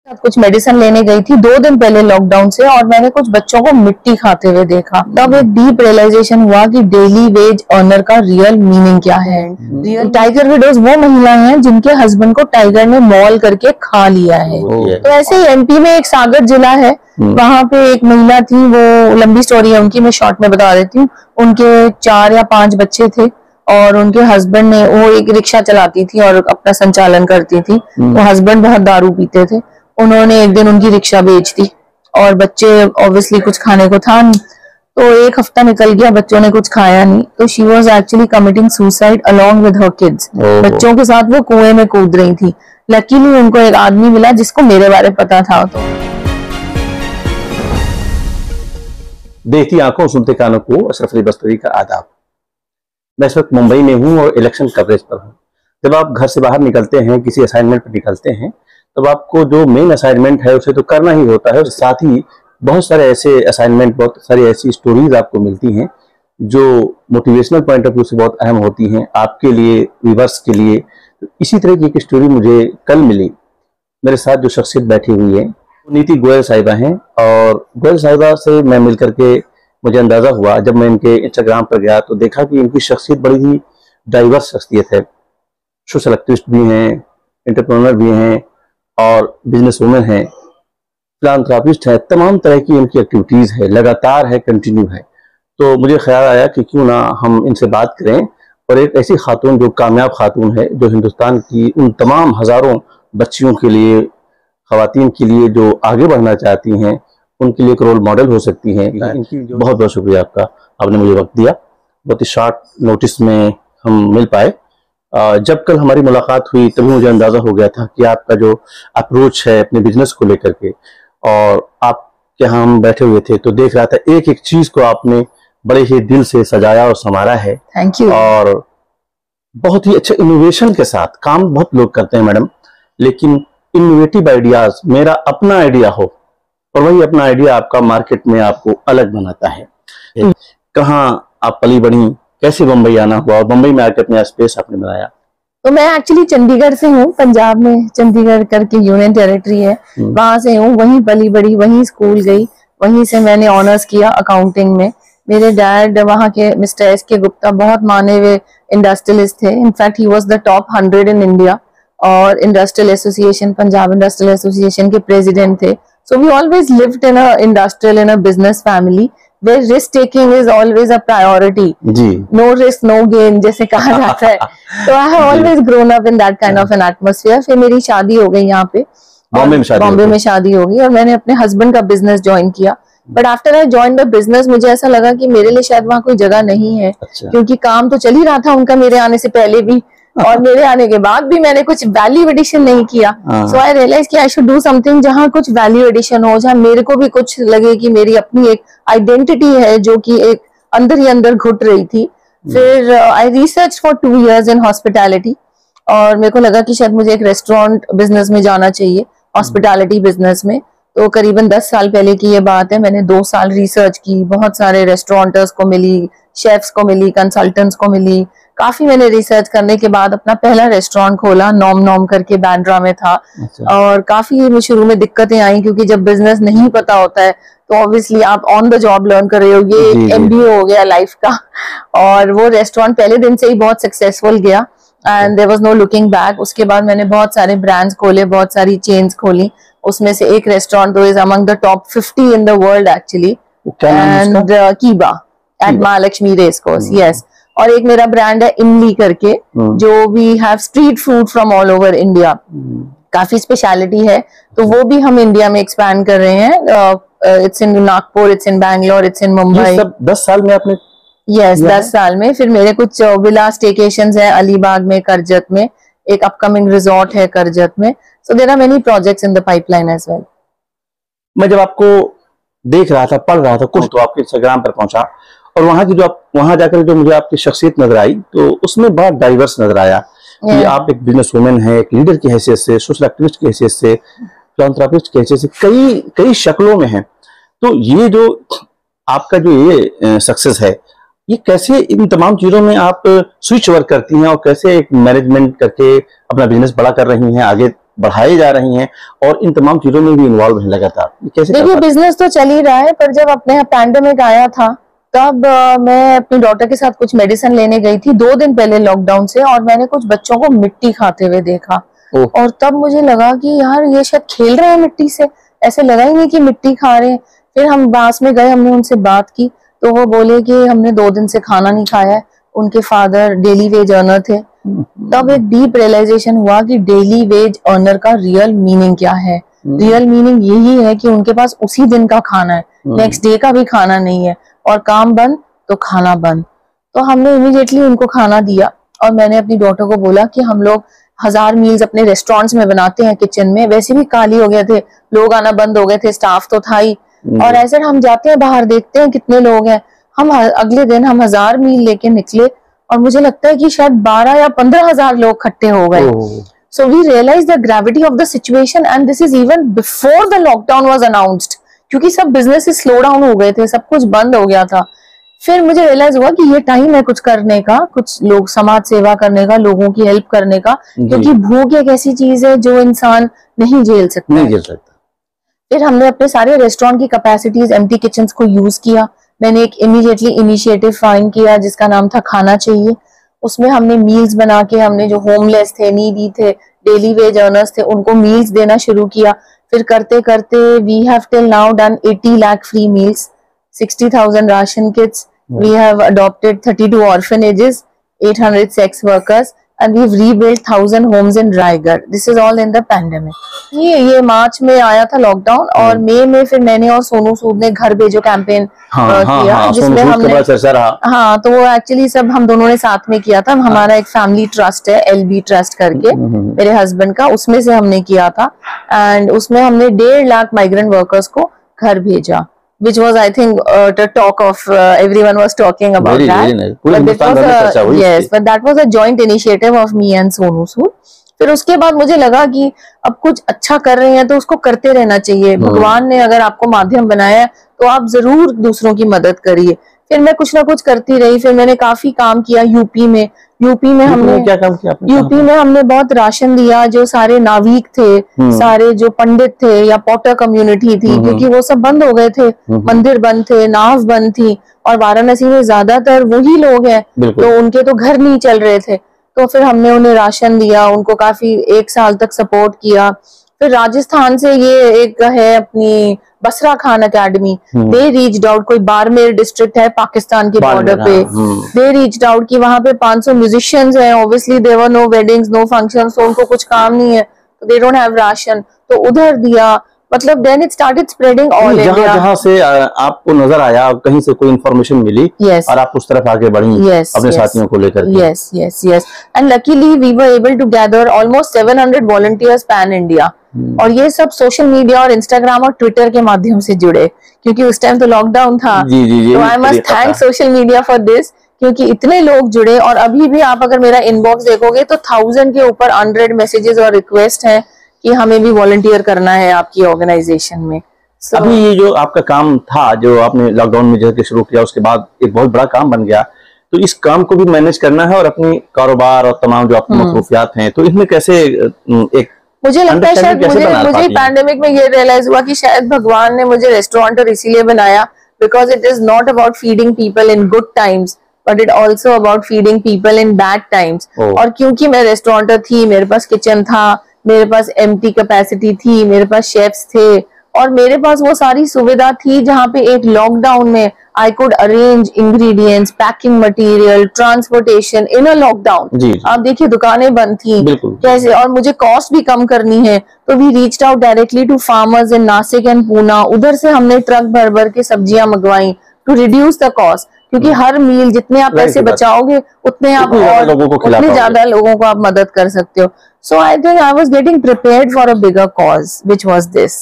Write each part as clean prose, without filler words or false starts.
कुछ मेडिसिन लेने गई थी 2 दिन पहले लॉकडाउन से, और मैंने कुछ बच्चों को मिट्टी खाते हुए देखा। तब एक डीप रियलाइजेशन हुआ कि डेली वेज अर्नर का रियल मीनिंग क्या है। रियल टाइगर विडोज वो महिलाएं हैं जिनके हस्बैंड को टाइगर ने मॉल करके खा लिया है। तो ऐसे ही एमपी में एक सागर जिला है, वहां पे एक महिला थी, वो लंबी स्टोरी है उनकी, मैं शॉर्ट में बता देती हूँ। उनके 4 या 5 बच्चे थे और उनके हस्बैंड ने, वो एक रिक्शा चलाती थी और अपना संचालन करती थी, तो हस्बैंड बहुत दारू पीते थे। उन्होंने एक दिन उनकी रिक्शा बेच दी और बच्चे ऑब्वियसली कुछ खाने को था नहीं, तो 1 हफ्ता निकल गया, बच्चों ने कुछ खाया नहीं, तो she was actually committing suicide along with her kids. बच्चों के साथ वो कुएं में कूद रही थी। लकीली उनको एक आदमी मिला जिसको मेरे बारे में पता था। तो देखती आंखों सुनते कानों को अशरफ अली बस्तरी का आदाब। मैं इस वक्त मुंबई में हूं और इलेक्शन कवरेज पर हूं। जब आप घर से बाहर निकलते हैं, किसी असाइनमेंट पर निकलते हैं, तब आपको जो मेन असाइनमेंट है उसे तो करना ही होता है। और साथ ही बहुत सारे ऐसे असाइनमेंट, बहुत सारी ऐसी स्टोरीज आपको मिलती हैं जो मोटिवेशनल पॉइंट ऑफ व्यू से बहुत अहम होती हैं आपके लिए, व्यूअर्स के लिए। तो इसी तरह की एक स्टोरी मुझे कल मिली। मेरे साथ जो शख्सियत बैठी हुई है नीति गोयल साहिबा हैं, और गोयल साहिबा से मैं मिल करके मुझे अंदाजा हुआ, जब मैं इनके इंस्टाग्राम पर गया तो देखा कि इनकी शख्सियत बड़ी ही डाइवर्स शख्सियत है। सोशल एक्टिविस्ट भी हैं, एंटरप्रेन्योर भी हैं और बिजनेस वुमेन हैं, फिलांथ्रोपिस्ट है, तमाम तरह की इनकी एक्टिविटीज है, लगातार है, कंटिन्यू है। तो मुझे ख्याल आया कि क्यों ना हम इनसे बात करें और एक ऐसी खातून जो कामयाब खातून है, जो हिंदुस्तान की उन तमाम हजारों बच्चियों के लिए, खवातीन के लिए जो आगे बढ़ना चाहती हैं, उनके लिए एक रोल मॉडल हो सकती हैं। बहुत बहुत शुक्रिया आपका, आपने मुझे वक्त दिया। बहुत ही शॉर्ट नोटिस में हम मिल पाए। जब कल हमारी मुलाकात हुई तभी मुझे अंदाजा हो गया था कि आपका जो अप्रोच है अपने बिजनेस को लेकर के, और आप यहाँ हम बैठे हुए थे तो देख रहा था एक एक चीज को आपने बड़े ही दिल से सजाया और संवारा है। Thank you. और बहुत ही अच्छे इनोवेशन के साथ काम बहुत लोग करते हैं मैडम, लेकिन इनोवेटिव आइडियाज, मेरा अपना आइडिया हो और वही अपना आइडिया आपका मार्केट में आपको अलग बनाता है। कहाँ आप पली बढ़ी, कैसे बम्बई आना हुआ और बम्बई में आकर अपना स्पेस आपने बनाया? तो मैं एक्चुअली चंडीगढ़ से हूँ, पंजाब में चंडीगढ़ करके यूनियन टेरिटरी है, वहां से हूँ। वहीं पली बड़ी, वहीं स्कूल गई, वहीं से मैंने ऑनर्स किया अकाउंटिंग में। मेरे डैड वहाँ के मिस्टर एस के गुप्ता बहुत माने हुए इंडस्ट्रियलिस्ट थे। In fact he was the top 100 in India, और industrial association, Punjab industrial association के प्रेसिडेंट थे। So we always lived in a industrial, in a business family where risk taking is always a priority. No risk, no gain जैसे कहा जाता है। तो I have always grown up in that kind of an atmosphere. फिर मेरी शादी हो गई यहाँ पे, बॉम्बे में शादी हो गई, और मैंने अपने हस्बैंड का बिजनेस ज्वाइन किया। But after I join the business मुझे ऐसा लगा कि मेरे लिए शायद वहाँ कोई जगह नहीं है। क्योंकि काम तो चल ही रहा था उनका मेरे आने से पहले भी, और मेरे आने के बाद भी मैंने कुछ वैल्यू एडिशन नहीं किया। सो आई रियलाइज कि आई शुड डू समथिंग जहाँ कुछ वैल्यू एडिशन हो, जहाँ मेरे को भी कुछ लगे कि मेरी अपनी एक आइडेंटिटी है जो कि एक अंदर ही अंदर घुट रही थी। फिर I research for 2 years in hospitality, और मेरे को लगा कि शायद मुझे एक रेस्टोरेंट बिजनेस में जाना चाहिए, हॉस्पिटैलिटी बिजनेस में। तो करीबन 10 साल पहले की ये बात है। मैंने 2 साल रिसर्च की, बहुत सारे रेस्टोरेंटर्स को मिली, शेफ्स को मिली, कंसल्टेंट्स को मिली। काफी मैंने रिसर्च करने के बाद अपना पहला रेस्टोरेंट खोला, नॉम नॉम करके, बांद्रा में था। और काफी शुरू में दिक्कतें आई, क्योंकि जब बिजनेस नहीं पता होता है तो ऑब्वियसली आप ऑन द जॉब लर्न कर रहे हो। ये MBA हो गया लाइफ का। और वो रेस्टोरेंट पहले दिन से ही बहुत सक्सेसफुल गया, and there was no looking back. उसके बाद मैंने बहुत सारे ब्रांड्स खोले, बहुत सारी चेन्स खोली। उसमें से एक रेस्टोरेंट तो is among the top 50 in the world actually, and Keiba at Mahalakshmi race course, yes. और एक मेरा ब्रांड है इमली करके, जो we have street food from all over India. काफी स्पेशलिटी है, तो वो भी हम इंडिया में एक्सपैंड कर रहे हैं। It's in Nagpur, it's in Bangalore, it's in Mumbai. 10 साल में आपने? यस, 10 साल में। फिर मेरे कुछ विला स्टेकेशंस है अलीबाग में, करजत में, एक अपकमिंग रिजॉर्ट है करजत में। So there are many projects in the pipeline as well. मैं जब आपको देख रहा था, पढ़ रहा था कुछ, तो आपके इंस्टाग्राम पर पहुंचा, और वहां की जो आप वहां जाकर जो मुझे आपकी शख्सियत नजर आई, तो उसमें बहुत डाइवर्स नजर आया कि आप एक बिजनेस वुमेन है, एक लीडर की हैसियत से, सोशल एक्टिविस्ट की हैसियत से, फिलांथ्रोपिस्ट की हैसियत से, कई शक्लों में है। तो ये जो आपका जो ये सक्सेस है, ये कैसे इन तमाम चीजों में आप स्विच ओवर करती हैं और कैसे एक मैनेजमेंट करके अपना बिजनेस बड़ा कर रही हैं, आगे बढ़ाई जा रही हैं और इन तमाम चीजों में भी इन्वॉल्व है लगातार, कैसे? देखिए बिजनेस तो चल ही रहा है, पर जब अपने यहाँ पैंडेमिक आया था तब मैं अपनी डॉटर के साथ कुछ मेडिसिन लेने गई थी 2 दिन पहले लॉकडाउन से, और मैंने कुछ बच्चों को मिट्टी खाते हुए देखा और तब मुझे लगा कि यार ये शायद खेल रहे हैं मिट्टी से, ऐसे लगा ही नहीं कि मिट्टी खा रहे हैं। फिर हम बास में गए, हमने उनसे बात की तो वो बोले कि हमने 2 दिन से खाना नहीं खाया है। उनके फादर डेली वेज अर्नर थे। तब एक डीप रियलाइजेशन हुआ कि डेली वेज अर्नर का रियल मीनिंग क्या है। रियल मीनिंग यही है कि उनके पास उसी दिन का खाना है, नेक्स्ट डे का भी खाना नहीं है, और काम बंद तो खाना बंद। तो हमने इमीडिएटली उनको खाना दिया और मैंने अपनी डॉटर को बोला कि हम लोग 1000 मील्स अपने रेस्टोरेंट्स में बनाते हैं किचन में, वैसे भी खाली हो गए थे, लोग आना बंद हो गए थे, स्टाफ तो था ही, और ऐसे हम जाते हैं बाहर देखते हैं कितने लोग हैं। हम अगले दिन हम 1000 मील लेके निकले और मुझे लगता है कि शायद 12 या 15,000 लोग इकट्ठे हो गए। So we realise the gravity of the situation and this is even before the lockdown was announced, क्योंकि सब बिजनेस स्लो डाउन हो गए थे, सब कुछ बंद हो गया था। फिर मुझे रियलाइज हुआ कि ये टाइम है कुछ करने का, कुछ लोग समाज सेवा करने का, लोगों की हेल्प करने का, क्योंकि भूख एक ऐसी चीज है जो इंसान नहीं झेल सकता। फिर हमने अपने सारे रेस्टोरेंट की कैपेसिटीज, एम्प्टी किचन्स को यूज किया। मैंने एक इमीडिएटली इनिशिएटिव फाइंड किया जिसका नाम था खाना चाहिए। उसमें हमने मील्स बना के, हमने जो होमलेस थे, नीडी थे, डेली वेज अर्नर्स थे, उनको मील्स देना शुरू किया। फिर करते करते we have till now done 80 lakh free meals, 60,000 ration kits. We have adopted 32 orphanages, 800 sex workers, and we've rebuilt 1000 homes in Raigad. This is all in the pandemic. ये मार्च में आया था लॉकडाउन और मई में फिर मैंने और सोनू सूद ने घर भेजो कैंपेन किया, जिसमें हमने तो वो एक्चुअली सब हम दोनों ने साथ में किया था। हमारा एक फैमिली ट्रस्ट है, LB ट्रस्ट करके, मेरे हस्बैंड का, उसमें से हमने किया था। एंड उसमें हमने 1.5 लाख माइग्रेंट वर्कर्स को घर भेजा, which was I think the talk of everyone was talking about that. But that was a joint initiative of me and Sonu Sood. फिर उसके बाद मुझे लगा कि अब कुछ अच्छा कर रहे हैं तो उसको करते रहना चाहिए। भगवान ने अगर आपको माध्यम बनाया है तो आप जरूर दूसरों की मदद करिए। फिर मैं कुछ ना कुछ करती रही। फिर मैंने काफी काम किया यूपी में हमने क्या काम किया? यूपी में हमने बहुत राशन दिया, जो सारे नाविक थे, सारे जो पंडित थे या पॉटर कम्युनिटी थी, क्योंकि वो सब बंद हो गए थे, मंदिर बंद थे, नाव बंद थी, और वाराणसी में ज्यादातर वही लोग हैं तो उनके तो घर नहीं चल रहे थे। तो फिर हमने उन्हें राशन दिया, उनको काफी 1 साल तक सपोर्ट किया। फिर राजस्थान से ये एक है अपनी Basra Khan academy, they reached out, कोई बाड़मेर डिस्ट्रिक्ट है पाकिस्तान के बॉर्डर पे, दे रीच्ड आउट कि वहां पे 500 म्यूजिशियंस हैं। Obviously there were no weddings, no functions, तो उनको कुछ काम नहीं है, तो दे डोंट हैव राशन, तो उधर दिया। मतलब then it started spreading all India. जहां से आपको नजर आया, कहीं से कोई इन्फॉर्मेशन मिली, और आप उस तरफ आगे बढ़ी अपने साथियों को लेकर। Yes and luckily we were able to gather almost 700 volunteers pan India, और ये सब सोशल मीडिया और इंस्टाग्राम और ट्विटर के माध्यम से जुड़े, क्योंकि उस टाइम तो लॉकडाउन था। तो I must thank social media for this, क्योंकि इतने लोग जुड़े। और अभी भी आप अगर मेरा इनबॉक्स देखोगे तो 1000 के ऊपर अनरेड मैसेजेस और रिक्वेस्ट हैं कि हमें भी वॉलंटियर करना है आपकी ऑर्गेनाइजेशन में। अभी ये जो आपका काम था, जो आपने लॉकडाउन में जो शुरू किया, उसके बाद एक बहुत बड़ा काम बन गया, तो इस काम को भी मैनेज करना है और अपनी कारोबार और तमाम जो आपकी मसरूफियात हैं, तो इसमें कैसे एक मुझे लगता है शायद मुझे पैंडेमिक में ये रियलाइज हुआ कि शायद भगवान ने मुझे रेस्टोरेंटर इसीलिए बनाया, because it is not about feeding people in good times but it also about feeding people in bad times. और क्योंकि मैं रेस्टोरेंटर थी, मेरे पास किचन था, मेरे पास एम्प्टी कैपेसिटी थी, मेरे पास शेफ्स थे, और मेरे पास वो सारी सुविधा थी जहाँ पे एक लॉकडाउन में I could arrange ingredients, packing material, transportation in a lockdown. आप देखिए दुकानें बंद थी कैसे, और मुझे कॉस्ट भी कम करनी है, तो we reached out directly to farmers in Nashik and Poona. उधर से हमने ट्रक भर भर के सब्जियां मंगवाई टू रिड्यूस द कॉस्ट, क्योंकि हर मील जितने आप पैसे बचाओगे उतने आप और उतने ज्यादा लोगों को आप मदद कर सकते हो। So I think I was getting prepared for a bigger cause which was this.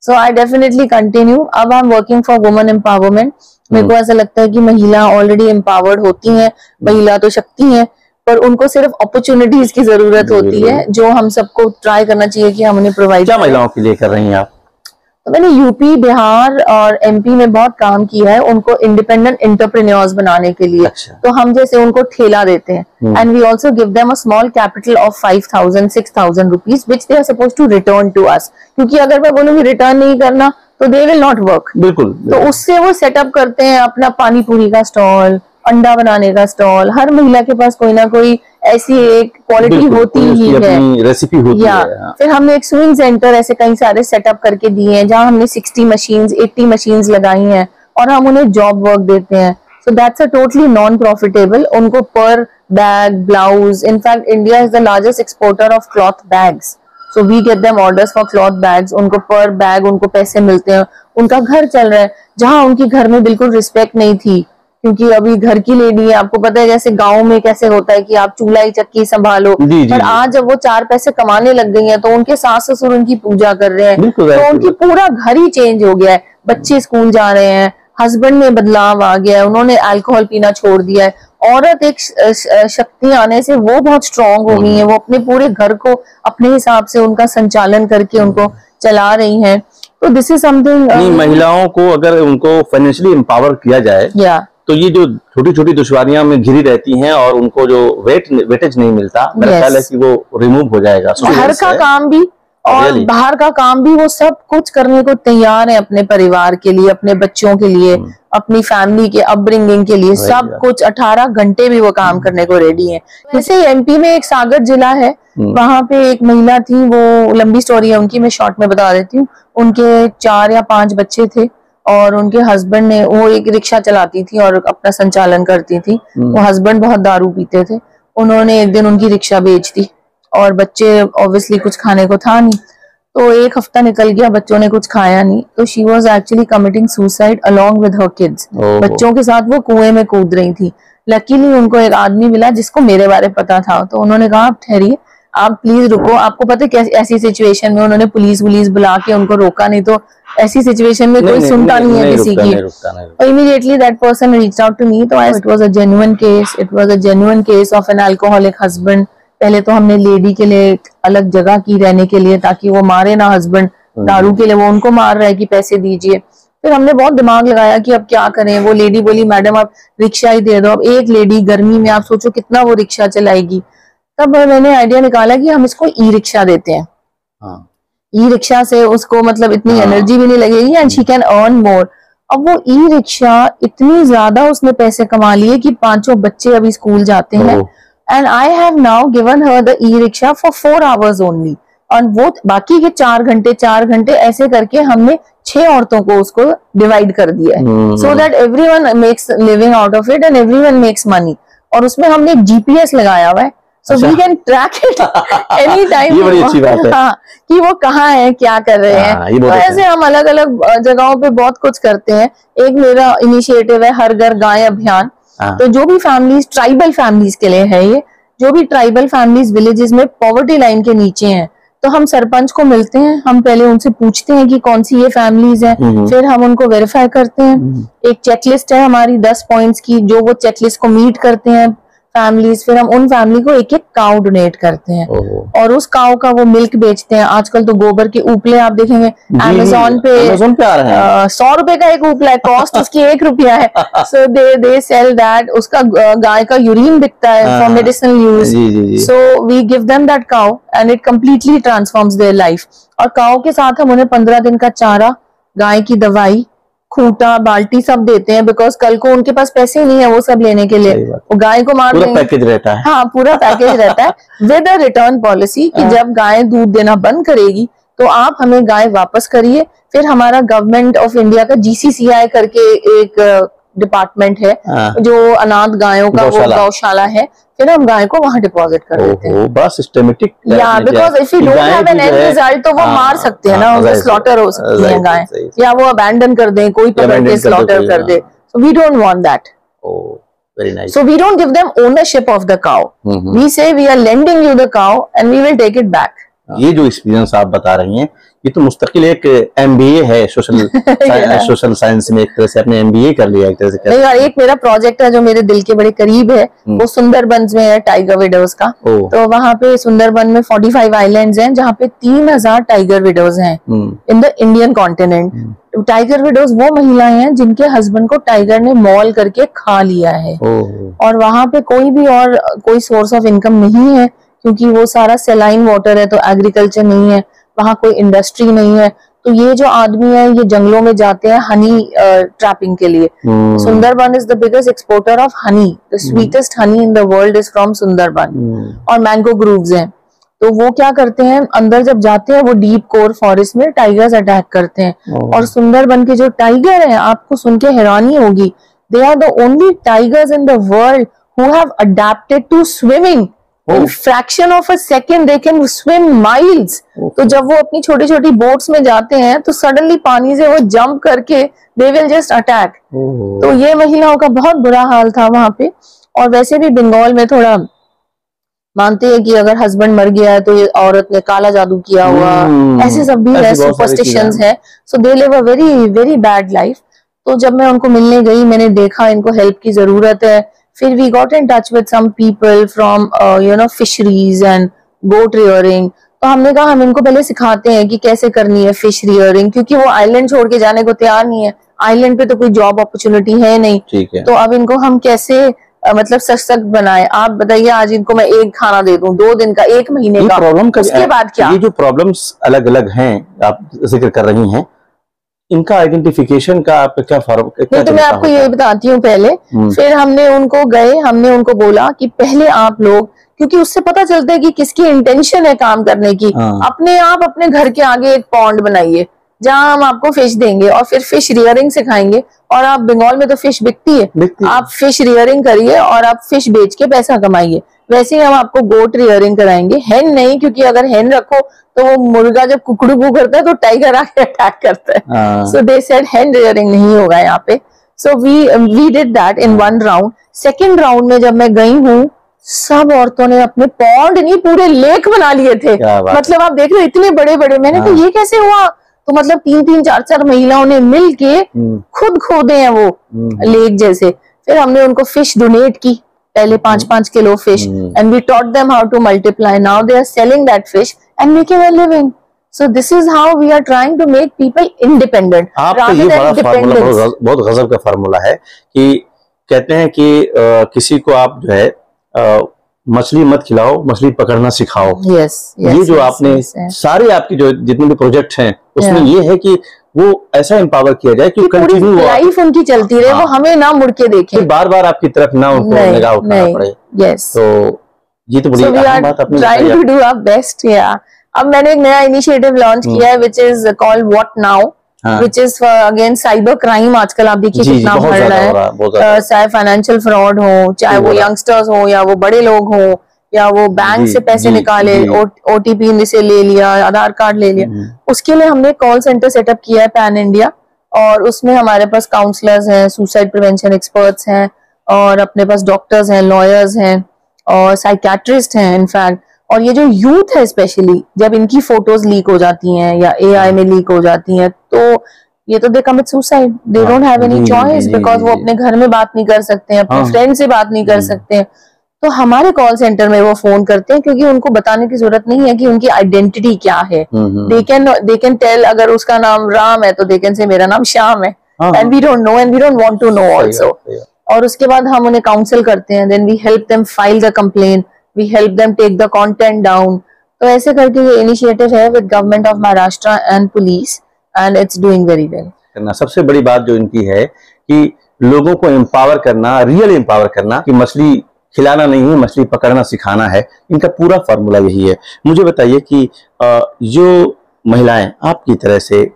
So I definitely continue. अब I'm working for women empowerment. मेरे को ऐसा लगता है कि महिला ऑलरेडी empowered होती हैं, महिला तो शक्ति हैं, पर उनको सिर्फ अपॉर्चुनिटीज की जरूरत होती है, जो हम सबको ट्राई करना चाहिए कि हम उन्हें प्रोवाइड। क्या महिलाओं के लिए कर रही हैं आप? तो मैंने यूपी, बिहार और एमपी में बहुत काम किया है उनको इंडिपेंडेंट एंटरप्रेन्योर्स बनाने के लिए। अच्छा। तो हम जैसे उनको ठेला देते हैं and we also give them a small capital of 5,000-6,000 rupees which they are suppose to return to us, क्योंकि अगर मैं बोलूंगी रिटर्न नहीं करना तो दे विल नॉट वर्क। बिल्कुल। तो उससे वो सेटअप करते हैं अपना पानी पूरी का स्टॉल, अंडा बनाने का स्टॉल। हर महिला के पास कोई ना कोई ऐसी एक क्वालिटी होती ही है, रेसिपी होती है। फिर हमने एक स्विंग सेंटर ऐसे कई सारे सेटअप करके दिए हैं जहां हमने 60 मशीन्स 80 मशीन्स लगाई हैं और हम उन्हें जॉब वर्क देते हैं। So that's a totally non profitable. उनको पर bag, blouse, in fact India is the largest exporter of cloth bags, so we get them orders for cloth bags. उनको पर बैग उनको पैसे मिलते हैं, उनका घर चल रहा है। जहां उनकी घर में बिल्कुल रिस्पेक्ट नहीं थी, क्योंकि अभी घर की लेडी है, आपको पता है जैसे गांव में कैसे होता है कि आप चूल्हा ही चक्की संभालो, पर आज जब वो 4 पैसे कमाने लग गई हैं तो उनके सास ससुर उनकी पूजा कर रहे हैं, तो उनकी पूरा घर ही चेंज हो गया है। बच्चे स्कूल जा रहे हैं, हस्बैंड में बदलाव आ गया है, उन्होंने अल्कोहल पीना छोड़ दिया है। औरत एक शक्ति आने से वो बहुत स्ट्रांग हो गई है, वो अपने पूरे घर को अपने हिसाब से उनका संचालन करके उनको चला रही हैं। तो दिस इज समथिंग, महिलाओं को अगर उनको फाइनेंशियली एम्पावर किया जाए तो ये जो छोटी छोटी दुश्वारियां में घिरी रहती हैं और उनको जो वेटेज नहीं मिलता, मेरा ख्याल है कि वो रिमूव हो जाएगा। घर का काम भी और बाहर का काम भी, वो सब कुछ करने को तैयार है अपने परिवार के लिए, अपने बच्चों के लिए, अपनी फैमिली के अपब्रिंगिंग के लिए, सब कुछ 18 घंटे भी वो काम करने को रेडी है। जैसे एमपी में एक सागर जिला है, वहां पे एक महिला थी, वो लंबी स्टोरी है उनकी, मैं शॉर्ट में बता देती हूँ। उनके 4 या 5 बच्चे थे और उनके हस्बैंड ने, वो एक रिक्शा चलाती थी और अपना संचालन करती थी। वो हस्बैंड बहुत दारू पीते थे, उन्होंने एक दिन उनकी रिक्शा बेच दी और बच्चे ऑब्वियसली कुछ खाने को था नहीं, तो 1 हफ्ता निकल गया, बच्चों ने कुछ खाया नहीं, तो she was actually committing suicide along with her kids. बच्चों के साथ वो कुएं में कूद रही थी। लकीली उनको एक आदमी मिला जिसको मेरे बारे पता था, तो उन्होंने कहा आप ठहरिए, आप प्लीज रुको। आपको पता है कैसी ऐसी सिचुएशन में उन्होंने पुलिस बुला के उनको रोका, नहीं तो ऐसी सिचुएशन में कोई सुनता नहीं है किसी की। और immediately that person reached out to me, तो it was a genuine case, it was a genuine case of an alcoholic husband. पहले तो हमने लेडी के लिए एक अलग जगह की रहने के लिए, ताकि वो मारे ना हस्बैंड, दारू के लिए वो उनको मार रहा है कि पैसे दीजिए। फिर हमने बहुत दिमाग लगाया कि अब क्या करें। वो लेडी बोली मैडम आप रिक्शा ही दे दो। अब एक लेडी गर्मी में आप सोचो कितना वो रिक्शा चलाएगी। तब मैंने आइडिया निकाला कि हम इसको ई रिक्शा देते हैं। ई रिक्शा से उसको मतलब इतनी एनर्जी भी नहीं लगेगी and she can earn more. अब वो ई रिक्शा इतनी ज्यादा उसने पैसे कमा लिए कि 5 बच्चे अभी स्कूल जाते हैं and I have now given her the e rickshaw for 4 hours only. और वो बाकी के 4 घंटे ऐसे करके हमने 6 औरतों को उसको डिवाइड कर दिया है, so that everyone makes living out of it and everyone makes money. और उसमें हमने एक जीपीएस लगाया हुआ है, so we can track it any time। ये बड़ी अच्छी बात है। हाँ, कि वो कहाँ है, क्या कर रहे हैं। तो ऐसे हम अलग अलग जगहों पे बहुत कुछ करते हैं। एक मेरा इनिशिएटिव है हर घर गाय अभियान। तो जो भी फैमिलीज, ट्राइबल फैमिलीज के लिए है ये, जो भी ट्राइबल फैमिलीज विलेजेस में पॉवर्टी लाइन के नीचे हैं, तो हम सरपंच को मिलते हैं, हम पहले उनसे पूछते हैं कि कौन सी ये फैमिलीज हैं, फिर हम उनको वेरीफाई करते हैं। एक चेकलिस्ट है हमारी 10 पॉइंट्स की, जो वो चेकलिस्ट को मीट करते हैं फैमिलीज, फिर हम उन फैमिली को एक काउ डोनेट करते हैं और उस काउ का वो मिल्क बेचते हैं। आजकल तो गोबर के उपले आप देखेंगे अमेज़न पे आ रहे हैं, 100 रुपए का एक उपला है, कॉस्ट उसकी 1 रुपया है। So they sell that. उसका गाय का यूरिन बिकता है for medicinal use. So we give them that cow and it completely transforms their life. और काउ के साथ हम उन्हें 15 दिन का चारा, गाय की दवाई, खूंटा, बाल्टी सब देते हैं, बिकॉज कल को उनके पास पैसे नहीं है वो सब लेने के लिए, वो गाय को मार देंगे। पैकेज रहता है। हाँ, पूरा पैकेज रहता है विद अ रिटर्न पॉलिसी कि जब गाय दूध देना बंद करेगी तो आप हमें गाय वापस करिए। फिर हमारा गवर्नमेंट ऑफ इंडिया का GCCI करके एक डिपार्टमेंट है जो अनाथ गायों का वो गौशाला है, फिर हम गाय को वहां डिपॉजिट कर देते हैं। बस सिस्टमेटिक, या because if you don't have an and result तो वो मार सकते हैं ना, उनको स्लॉटर हो सकती है गाय, या वो अबैंडन कर दें, कोई पकड़ के स्लॉटर कर दे। So we don't want that. Very nice. So we don't give them ownership of the cow. We say we are lending you the cow and we will take it back. ये जो experience आप बता रही हैं, ये तो मुस्तकिल एक MBA है सोशल साइंस में, एक तरह से आपने MBA कर लिया एक तरह से। नहीं, और एक मेरा प्रोजेक्ट है जो मेरे दिल के बड़े करीब है, वो सुंदरबंस में है, टाइगर विडोज का। तो वहाँ पे सुंदरबन में 45 आइलैंड्स हैं जहाँ पे 3000 टाइगर विडोज हैं in the Indian continent. Tiger widows वो महिलाएं हैं जिनके हस्बैंड को टाइगर ने मॉल करके खा लिया है, और वहां पे कोई भी और कोई सोर्स ऑफ इनकम नहीं है, क्योंकि वो सारा सेलाइन वाटर है, तो एग्रीकल्चर नहीं है, वहां कोई इंडस्ट्री नहीं है। तो ये जो आदमी है ये जंगलों में जाते हैं हनी ट्रैपिंग के लिए। Sundarban is the biggest exporter of honey, the sweetest Honey in the world is from Sundarban. और मैंगो ग्रूव्स हैं, तो वो क्या करते हैं, अंदर जब जाते हैं वो डीप कोर फॉरेस्ट में टाइगर्स अटैक करते हैं। और सुंदरबन के जो टाइगर हैं, आपको सुन के हैरानी होगी, they are the only tigers in the world who have adapted to swimming. In fraction of a second they can swim miles। तो जब वो अपनी छोटी छोटी बोट्स में जाते हैं तो सडनली पानी से वो जंप करके they will just attack। तो ये महिलाओं का बहुत बुरा हाल था वहां पे। और वैसे भी बंगाल में थोड़ा मानते हैं कि अगर हस्बैंड मर गया है तो ये औरत ने काला जादू किया हुआ, ऐसे सब भी है, सुपरस्टिशंस है। So they live a very very bad life. तो जब मैं उनको मिलने गई, मैंने देखा इनको हेल्प की जरूरत है। फिर we got in touch with some people from fisheries and goat rearing। तो हमने कहा हम इनको पहले सिखाते हैं कि कैसे करनी है फिश रियरिंग, क्योंकि वो आइलैंड छोड़ के जाने को तैयार नहीं है, आइलैंड पे तो कोई जॉब अपॉर्चुनिटी है नहीं। ठीक है। तो अब इनको हम कैसे मतलब सशक्त बनाए। आप बताइए, आज इनको मैं एक खाना दे दूं 2 दिन का, 1 महीने का, प्रॉब्लम उसके बाद क्या? ये जो प्रॉब्लम्स अलग अलग हैं आप जिक्र कर रही हैं, इनका आइडेंटिफिकेशन का आप क्या फर्क? नहीं, तो मैं आपको ये बताती हूँ पहले। फिर हमने उनको बोला कि पहले आप लोग, क्योंकि उससे पता चलता है कि किसकी इंटेंशन है काम करने की। अपने आप अपने घर के आगे एक पॉन्ड बनाइए जहां हम आपको फिश देंगे और फिर फिश रियरिंग सिखाएंगे। और आप बंगाल में तो फिश बिकती है, आप फिश रियरिंग करिए और आप फिश बेच के पैसा कमाइए। वैसे ही हम आपको गोट रियरिंग कराएंगे, हेन नहीं, क्योंकि अगर हेन रखो तो वो मुर्गा जब कुकड़ू करता है तो टाइगर आके अटैक करता है। सो दे सेड हेन रियरिंग नहीं होगा यहाँ पे। So we did that in 1 round. Second round में जब मैं गई हूँ, सब औरतों ने अपने पॉन्ड नहीं पूरे लेक बना लिए थे। मतलब आप देख रहे इतने बड़े बड़े। मैंने कहा ये कैसे हुआ? तो मतलब 3-3, 4-4 महिलाओं ने मिल के खुद खोदे हैं वो लेक जैसे। फिर हमने उनको फिश डोनेट की, पहले 5-5 kilo fish, and we taught them how to multiply. Now they are selling that fish and making a living. So this is how we are trying to make people independent। आपका ये बड़ा formula बहुत गजब का formula है कि कहते हैं कि किसी को आप जो है मछली मत खिलाओ, मछली पकड़ना सिखाओ। yes, ये जो आपने सारे आपकी जो जितने भी प्रोजेक्ट हैं उसमें ये है कि वो ऐसा एम्पावर किया जाए कि कंटिन्यू लाइफ उनकी चलती रहे, वो हमें ना मुड़ के देखें, बार बार आपकी तरफ ना उनको निगाह उठाना पड़े। यस, तो ये तो बड़ी अहम बात आपने trying to do our best. अब मैंने एक नया इनिशिएटिव लॉन्च किया है which is called what now, which is against cyber crime. आजकल आप देखिए कितना बढ़ रहा है, चाहे फाइनेंशियल फ्रॉड हो, चाहे वो यंगस्टर्स हो या वो बड़े लोग हो, या वो बैंक से पैसे निकाले, OTP से ले लिया, आधार कार्ड ले लिया। उसके लिए हमने कॉल सेंटर सेटअप किया है पैन इंडिया, और उसमें हमारे पास काउंसलर्स हैं, सुसाइड प्रिवेंशन एक्सपर्ट्स हैं, और अपने पास डॉक्टर्स हैं, लॉयर्स हैं, और साइकियाट्रिस्ट हैं इनफैक्ट। और ये जो यूथ है स्पेशली, जब इनकी फोटोज लीक हो जाती हैं या AI में लीक हो जाती हैं, तो ये तो दे commit suicide, they don't have any choice, because वो अपने घर में बात नहीं कर सकते हैं, अपने फ्रेंड से बात नहीं कर सकते हैं। तो हमारे कॉल सेंटर में वो फोन करते हैं, क्योंकि उनको बताने की जरूरत नहीं है कि उनकी आइडेंटिटी क्या है। दे कैन टेल, अगर उसका नाम राम है तो दे कैन से मेरा नाम श्याम है, and we don't know and we don't want to know also. और उसके बाद हम उन्हें काउंसिल करते हैं, then we help them file the complaint, we help them take the content down. तो ऐसे करके ये इनिशिएटिव है with government of Maharashtra and police, and it's doing very well. सबसे बड़ी बात जो इनकी है कि लोगों को एम्पावर करना, रियल एम्पावर करना, कि मछली खिलाना नहीं है, मछली पकड़ना सिखाना है। इनका पूरा फार्मूला यही है। मुझे बताइए कि जो महिलाएं आपकी तरह से,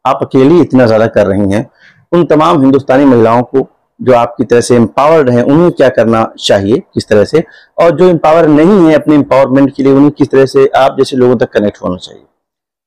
आप अकेली इतना ज्यादा कर रही हैं, उन तमाम हिंदुस्तानी महिलाओं को जो आपकी तरह से एम्पावर्ड हैं, उन्हें क्या करना चाहिए, किस तरह से, और जो एम्पावर नहीं है अपने एम्पावरमेंट के लिए, उन्हें किस तरह से आप जैसे लोगों तक कनेक्ट होना चाहिए?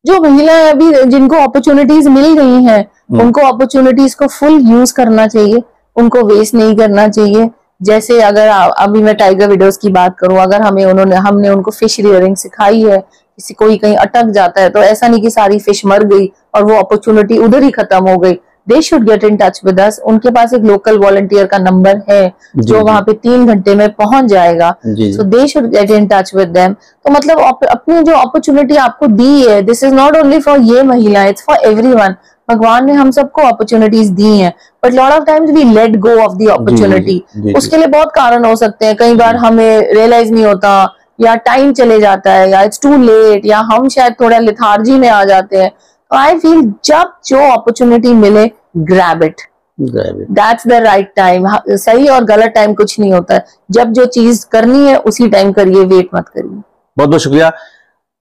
जो महिलाएं अभी जिनको अपॉर्चुनिटीज मिल गई हैं, उनको अपॉर्चुनिटीज को फुल यूज करना चाहिए, उनको वेस्ट नहीं करना चाहिए। जैसे अगर अभी मैं टाइगर विडोज की बात करूं, अगर हमने उनको फिश रियरिंग सिखाई है, किसी कोई कहीं अटक जाता है तो ऐसा नहीं कि सारी फिश मर गई और वो अपॉर्चुनिटी उधर ही खत्म हो गई। दे should get in touch with us. उनके पास एक लोकल वॉलंटियर का नंबर है जो वहां पे 3 घंटे में पहुंच जाएगा। So they should get in touch with them. तो मतलब अपनी जो अपॉर्चुनिटी आपको दी है, this is not only for ये महिला, इट्स फॉर एवरीवन। भगवान ने हम सबको अपॉर्चुनिटीज दी हैं, but lot of times we let go of the opportunity. उसके लिए बहुत कारण हो सकते हैं। कई बार हमें रियलाइज नहीं होता, या टाइम चले जाता है, या इट्स टू लेट, या हम शायद थोड़ा लिथार्जी में आ जाते हैं। तो आई फील जब जो अपॉर्चुनिटी मिले, grab it, that's the right time. सही और गलत टाइम कुछ नहीं होता है। जब जो चीज करनी है उसी टाइम करिए, वेट मत करिए। बहुत बहुत शुक्रिया।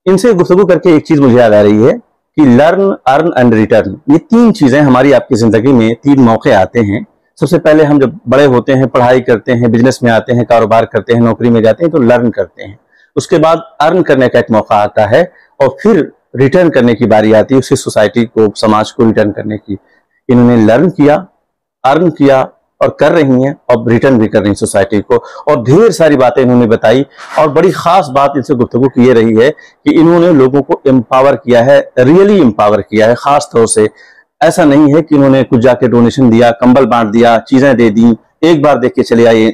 इनसे गुफ्तगू करके एक चीज मुझे याद आ रही है कि लर्न, अर्न एंड रिटर्न, ये 3 चीजें हमारी आपकी जिंदगी में 3 मौके आते हैं। सबसे पहले हम जब बड़े होते हैं, पढ़ाई करते हैं, बिजनेस में आते हैं, कारोबार करते हैं, नौकरी में जाते हैं, तो लर्न करते हैं। उसके बाद अर्न करने का एक मौका आता है और फिर रिटर्न करने की बारी आती है, उसी सोसाइटी को, समाज को रिटर्न करने की। इन्होंने लर्न किया, अर्न किया और कर रही हैं, और रिटर्न भी कर रही हैं सोसाइटी को। और ढेर सारी बातें इन्होंने बताई। और बड़ी खास बात इनसे गुफ्तगू की ये रही है कि इन्होंने लोगों को एम्पावर किया है, रियली एम्पावर किया है। खास तौर से ऐसा नहीं है कि इन्होंने कुछ जाके डोनेशन दिया, कंबल बांट दिया, चीजें दे दी, एक बार देख के चले आए,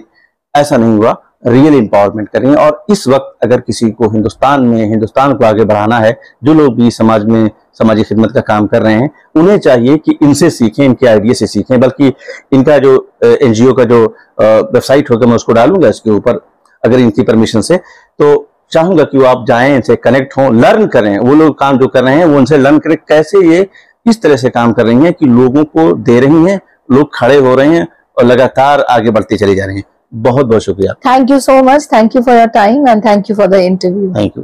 ऐसा नहीं हुआ। रियल एम्पावरमेंट करें। और इस वक्त अगर किसी को हिंदुस्तान को आगे बढ़ाना है, जो लोग भी समाज में समाजी खिदमत का काम कर रहे हैं, उन्हें चाहिए कि इनसे सीखें, इनके आइडिया से सीखें। बल्कि इनका जो एनजीओ का जो वेबसाइट होगा, मैं उसको डालूंगा इसके ऊपर, अगर इनकी परमिशन से, तो चाहूंगा कि वो आप जाएं, इनसे कनेक्ट हों, लर्न करें। वो लोग काम जो कर रहे हैं वो उनसे लर्न करें, कैसे ये इस तरह से काम कर रही हैं कि लोगों को दे रही हैं, लोग खड़े हो रहे हैं और लगातार आगे बढ़ते चले जा रहे हैं। बहुत बहुत शुक्रिया। Thank you so much. Thank you for your time and thank you for the interview. Thank you.